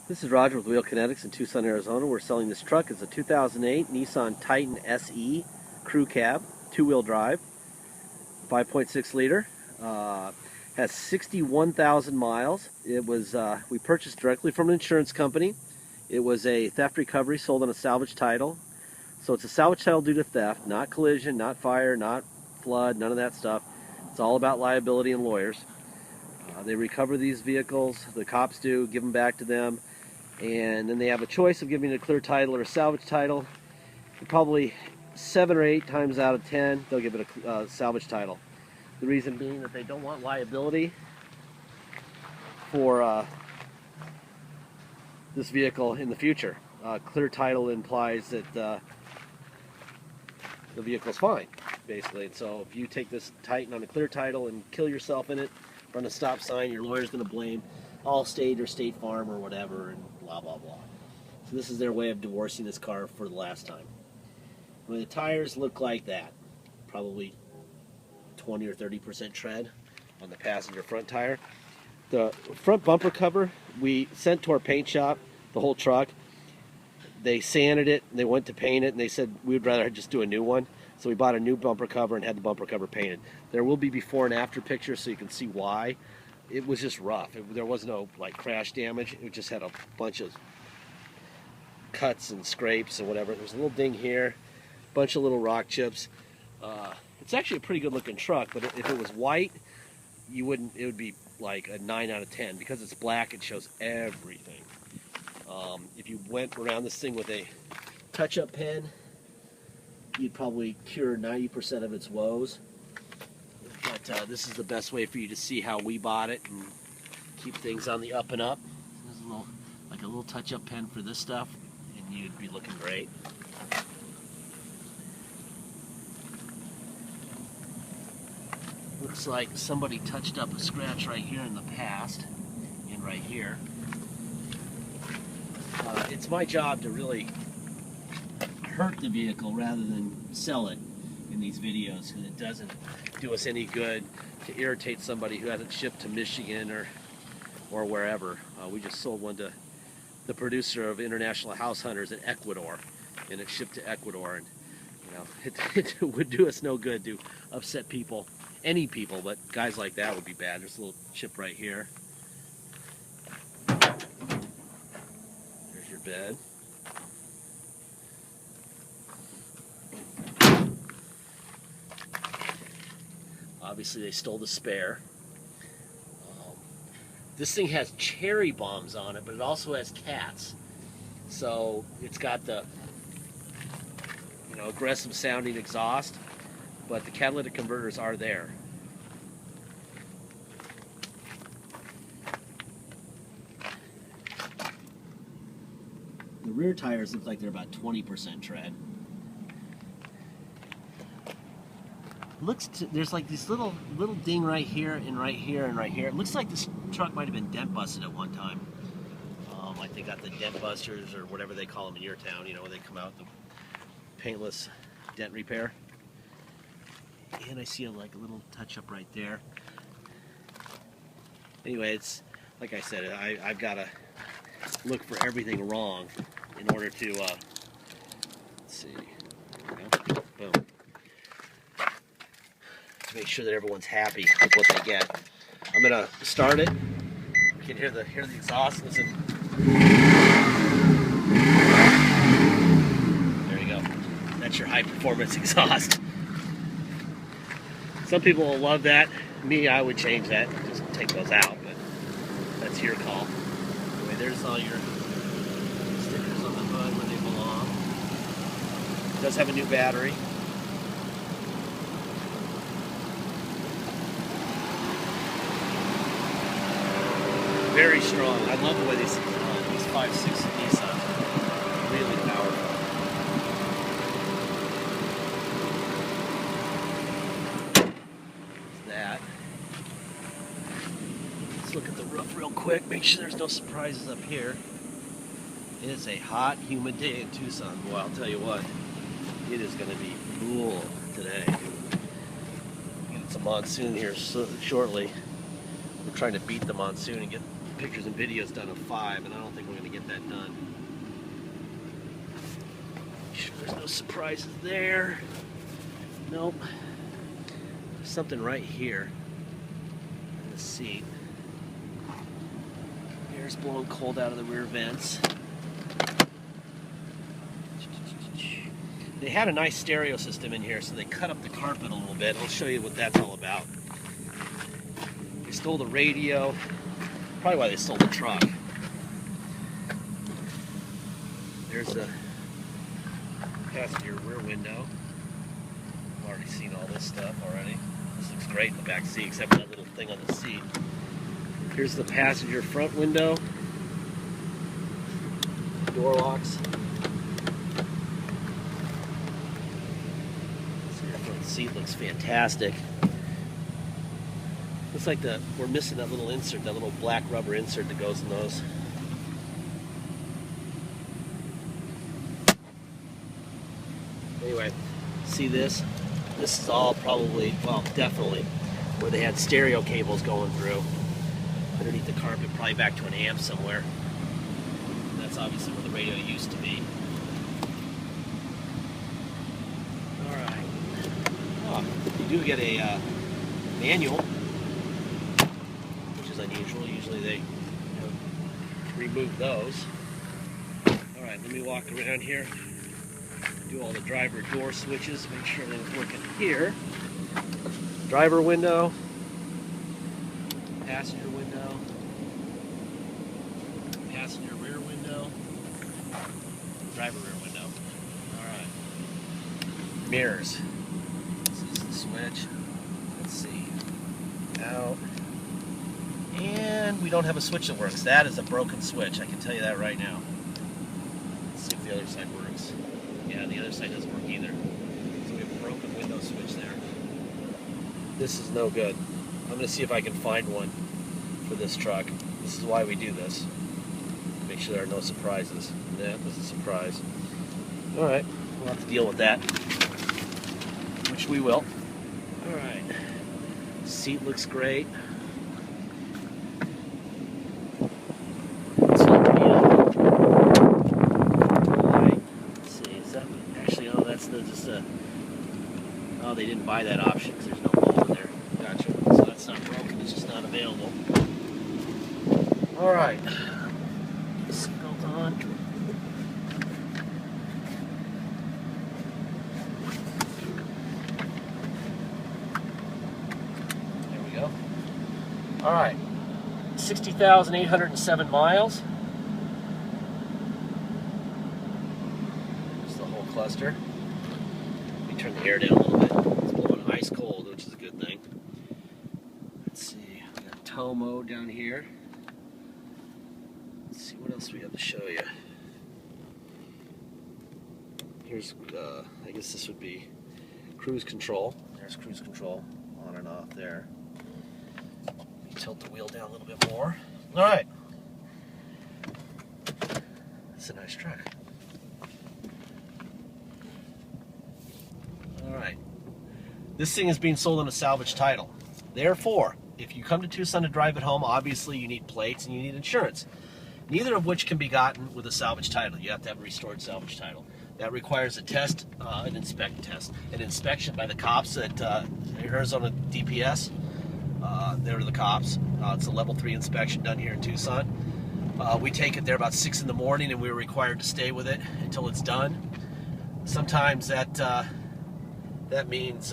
This is Roger with Wheel Kinetics in Tucson, Arizona. We're selling this truck. It's a 2008 Nissan Titan SE Crew Cab, two-wheel drive, 5.6 liter. Has 61,000 miles. It was we purchased directly from an insurance company. It was a theft recovery sold on a salvage title. So it's a salvage title due to theft, not collision, not fire, not flood, none of that stuff. It's all about liability and lawyers. They recover these vehicles, the cops do, give them back to them, and then they have a choice of giving it a clear title or a salvage title. And probably 7 or 8 times out of 10, they'll give it a salvage title. The reason being that they don't want liability for this vehicle in the future. Clear title implies that the vehicle's fine, basically. And so if you take this Titan on a clear title and kill yourself in it, run a stop sign, your lawyer's going to blame Allstate or State Farm or whatever, and blah, blah, blah. So this is their way of divorcing this car for the last time. Well, the tires look like that. Probably 20 or 30% tread on the passenger front tire. The front bumper cover, we sent to our paint shop, the whole truck. They sanded it, and they went to paint it, and they said we would rather just do a new one. So we bought a new bumper cover and had the bumper cover painted. There will be before and after pictures so you can see why. It was just rough. There was no like crash damage. It just had a bunch of cuts and scrapes and whatever. There's a little ding here, a bunch of little rock chips. It's actually a pretty good looking truck, but if it was white, you wouldn't. It would be like a 9 out of 10. Because it's black, it shows everything. If you went around this thing with a touch-up pen, you'd probably cure 90% of its woes. But this is the best way for you to see how we bought it and keep things on the up and up. There's a little touch-up pen for this stuff, and you'd be looking great. Looks like somebody touched up a scratch right here in the past, and right here. It's my job to really hurt the vehicle rather than sell it in these videos, because it doesn't do us any good to irritate somebody who hasn't shipped to Michigan or wherever. We just sold one to the producer of International House Hunters in Ecuador, and it shipped to Ecuador, and it would do us no good to upset people, any people, but guys like that would be bad. There's a little chip right here. There's your bed. Obviously they stole the spare. This thing has cherry bombs on it, but it also has cats. So it's got the aggressive sounding exhaust, but the catalytic converters are there. The rear tires look like they're about 20% tread. There's like this little ding right here and right here and right here. It looks like this truck might have been dent busted at one time. Like they got the dent busters or whatever they call them in your town, where they come out, the paintless dent repair. And I see like a little touch up right there. Anyway, it's like I said, I've got to look for everything wrong in order to let's see, boom, to make sure that everyone's happy with what they get. I'm gonna start it. You can hear the exhaust. Listen. There you go. That's your high performance exhaust. Some people will love that. Me, I would change that. Just take those out, but that's your call. Anyway, there's all your stickers on the hood where they belong. It does have a new battery. Very strong. I love the way these 5.6 Nissan are really powerful. That. Let's look at the roof real quick. Make sure there's no surprises up here. It is a hot, humid day in Tucson. Boy, I'll tell you what, it is going to be cool today. Get some monsoon here shortly. We're trying to beat the monsoon and get pictures and videos done of 5, and I don't think we're going to get that done. Sure there's no surprises there. Nope. There's something right here in the seat. Air's blowing cold out of the rear vents. They had a nice stereo system in here, so they cut up the carpet a little bit. I'll show you what that's all about. They stole the radio. Probably why they stole the truck. There's the passenger rear window. I've already seen all this stuff already. This looks great in the back seat, except for that little thing on the seat. Here's the passenger front window. Door locks. The front seat looks fantastic. Looks like we're missing that little insert, that little black rubber insert that goes in those. Anyway, see this? This is all probably, well, definitely where they had stereo cables going through. Underneath the carpet, probably back to an amp somewhere. And that's obviously where the radio used to be. Alright. Oh, you do get a manual, which is unusual. Usually they remove those. Alright, let me walk around here. Do all the driver door switches, make sure everything's working here. Driver window, passenger window, passenger rear window, driver rear window. Alright. Mirrors. This is the switch. Let's see. Out. And we don't have a switch that works. That is a broken switch, I can tell you that right now. Let's see if the other side works. Yeah, the other side doesn't work either. So we have a broken window switch there. This is no good. I'm going to see if I can find one for this truck. This is why we do this. Make sure there are no surprises. That was a surprise. Alright, we'll have to deal with that. Which we will. Alright. Seat looks great. Oh, they didn't buy that option because there's no hole in there. Gotcha. So that's not broken, it's just not available. Alright. Seatbelt on. There we go. Alright. 60,807 miles. There's the whole cluster. Turn the air down a little bit. It's blowing ice cold, which is a good thing. Let's see. We got tow mode down here. Let's see what else we have to show you. Here's, I guess this would be cruise control. There's cruise control on and off there. Let me tilt the wheel down a little bit more. All right. It's a nice truck. Alright, this thing is being sold on a salvage title. Therefore, if you come to Tucson to drive it home, obviously you need plates and you need insurance. Neither of which can be gotten with a salvage title. You have to have a restored salvage title. That requires a test, an inspection by the cops at Arizona DPS. They're the cops. It's a level 3 inspection done here in Tucson. We take it there about 6 in the morning and we're required to stay with it until it's done. Sometimes that means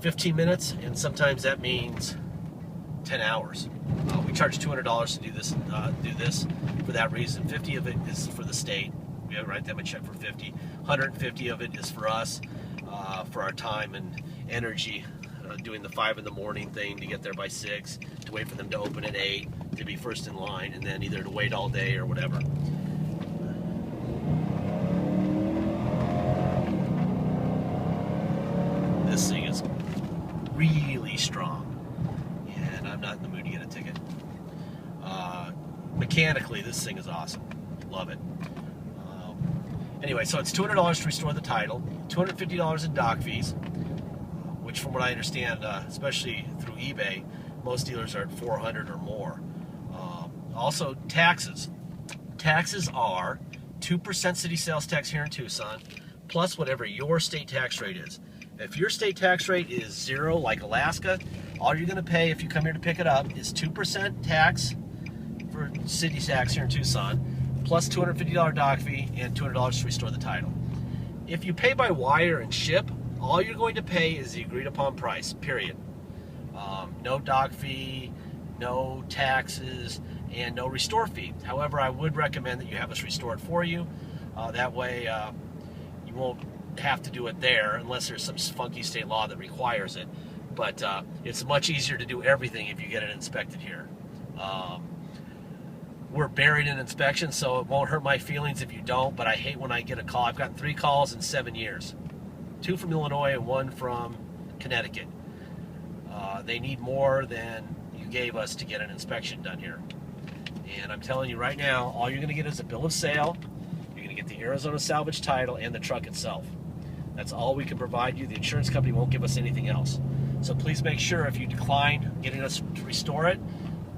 15 minutes, and sometimes that means 10 hours. We charge $200 to do this for that reason. 50 of it is for the state. We have to write them a check for 50. 150 of it is for us, for our time and energy, doing the 5 in the morning thing to get there by 6, to wait for them to open at 8, to be first in line, and then either to wait all day or whatever. This thing is really strong, and I'm not in the mood to get a ticket. Mechanically, this thing is awesome. Love it. Anyway, so it's $200 to restore the title, $250 in dock fees, which from what I understand, especially through eBay, Most dealers are at 400 or more. Also, taxes. Taxes are 2% city sales tax here in Tucson, plus whatever your state tax rate is. If your state tax rate is 0, like Alaska, all you're going to pay if you come here to pick it up is 2% tax for city tax here in Tucson, plus $250 dock fee and $200 to restore the title. If you pay by wire and ship, all you're going to pay is the agreed upon price, period. No dock fee, no taxes, and no restore fee. However, I would recommend that you have us restore it for you. That way you won't have to do it there unless there's some funky state law that requires it. But it's much easier to do everything if you get it inspected here. We're buried in inspection, so it won't hurt my feelings if you don't, but I hate when I get a call. I've gotten 3 calls in 7 years. 2 from Illinois and 1 from Connecticut. They need more than you gave us to get an inspection done here. And I'm telling you right now, all you're going to get is a bill of sale. You're going to get the Arizona salvage title and the truck itself. That's all we can provide you. The insurance company won't give us anything else. So please make sure if you decline getting us to restore it,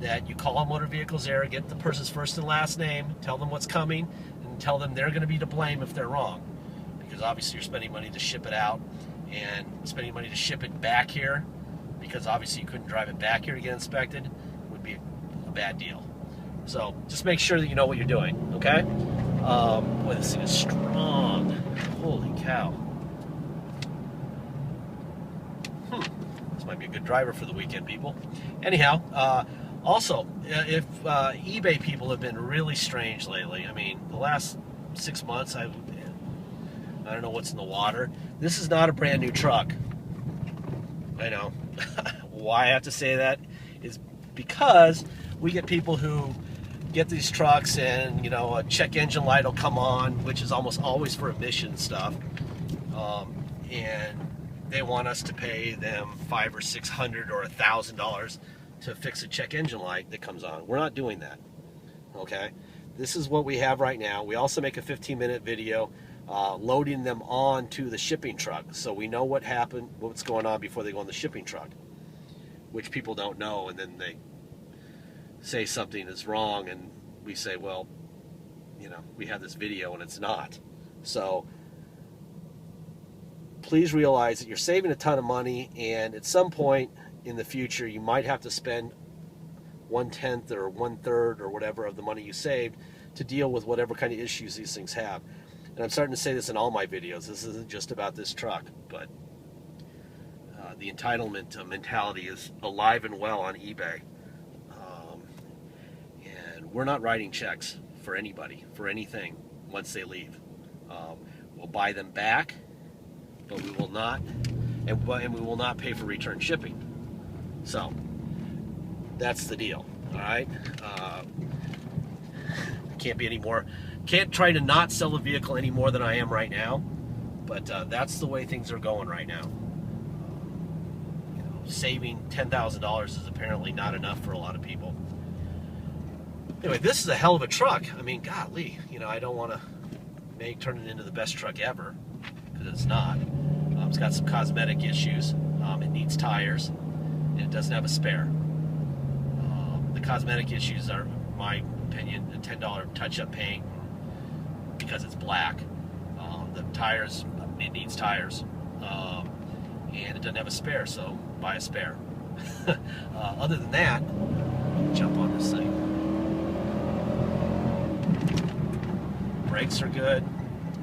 that you call Motor Vehicles there, get the person's first and last name, tell them what's coming, and tell them they're going to be to blame if they're wrong. Because obviously you're spending money to ship it out and spending money to ship it back here, because obviously you couldn't drive it back here to get inspected, would be a bad deal. So just make sure that you know what you're doing, okay? Boy, this thing is strong. Holy cow. This might be a good driver for the weekend, people. Anyhow, also, if eBay people have been really strange lately. I mean, the last 6 months, I don't know what's in the water. This is not a brand new truck. I know. Why I have to say that is because we get people who get these trucks and, you know, a check engine light will come on, which is almost always for emission stuff, and they want us to pay them $500 or $600 or $1,000 to fix a check engine light that comes on. We're not doing that, okay? This is what we have right now. We also make a 15-minute video loading them on to the shipping truck, so we know what happened, what's going on before they go on the shipping truck, which people don't know, and then they say something is wrong, and we say, well, you know, we have this video and it's not. So please realize that you're saving a ton of money, and at some point in the future you might have to spend 1/10 or 1/3 or whatever of the money you saved to deal with whatever kind of issues these things have. And I'm starting to say this in all my videos. This isn't just about this truck, but the entitlement mentality is alive and well on eBay. And we're not writing checks for anybody, for anything, once they leave. We'll buy them back, but we will not, and we will not pay for return shipping. So that's the deal. All right. Can't be any more. Can't try to not sell a vehicle any more than I am right now, but that's the way things are going right now. You know, saving $10,000 is apparently not enough for a lot of people. Anyway, this is a hell of a truck. I mean, golly, you know, I don't want to turn it into the best truck ever, because it's not. It's got some cosmetic issues. It needs tires, and it doesn't have a spare. The cosmetic issues are, in my opinion, a $10 touch-up paint because it's black. The tires, it needs tires, and it doesn't have a spare, so buy a spare. Other than that, jump on this thing. Brakes are good,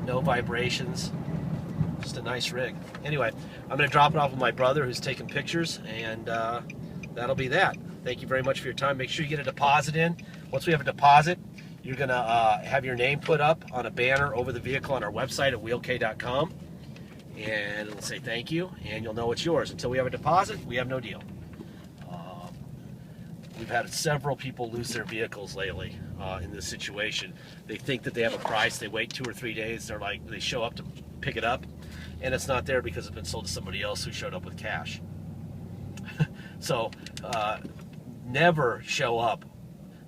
no vibrations, just a nice rig. Anyway, I'm going to drop it off with my brother who's taking pictures, and that'll be that. Thank you very much for your time. Make sure you get a deposit in. Once we have a deposit, you're going to have your name put up on a banner over the vehicle on our website at wheelk.com, and it'll say thank you, and you'll know it's yours. Until we have a deposit, we have no deal. We've had several people lose their vehicles lately in this situation. They think that they have a price. They wait 2 or 3 days. They show up to pick it up, and it's not there because it's been sold to somebody else who showed up with cash. So never show up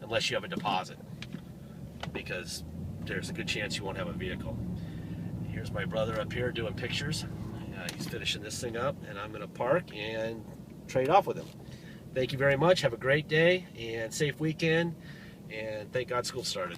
unless you have a deposit, because there's a good chance you won't have a vehicle. Here's my brother up here doing pictures. He's finishing this thing up, and I'm going to park and trade off with him. Thank you very much. Have a great day and safe weekend. And thank God school started.